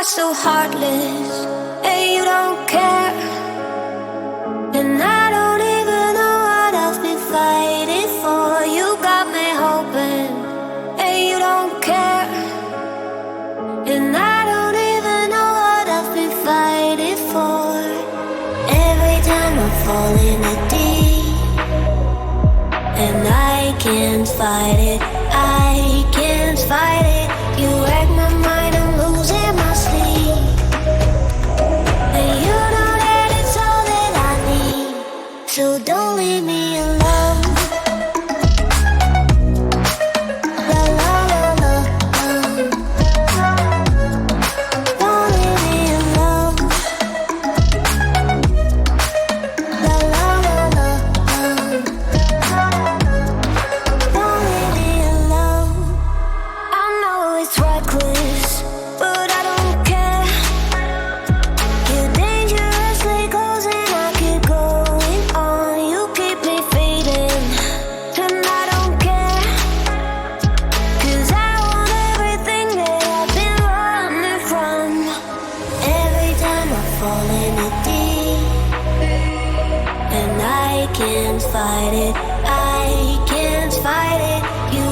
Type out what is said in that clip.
so heartless, and you don't care. And I don't even know what I've been fighting for. You got me hoping, and you don't care. And I don't even know what I've been fighting for. Every time I fall in the deep, and I can't fight it, I can't fight it. You wreck my mind, I'm losing my sleep. And you know that it's all that I need, so don't leave me alone. La la la la, don't leave me alone. La la la la, don't leave me alone. I know it's reckless, but I don't care. You're dangerously close and I keep going on. You keep me fading, and I don't care. 'Cause I want everything that I've been running from. Every time I fall in the deep, and I can't fight it, I can't fight it. You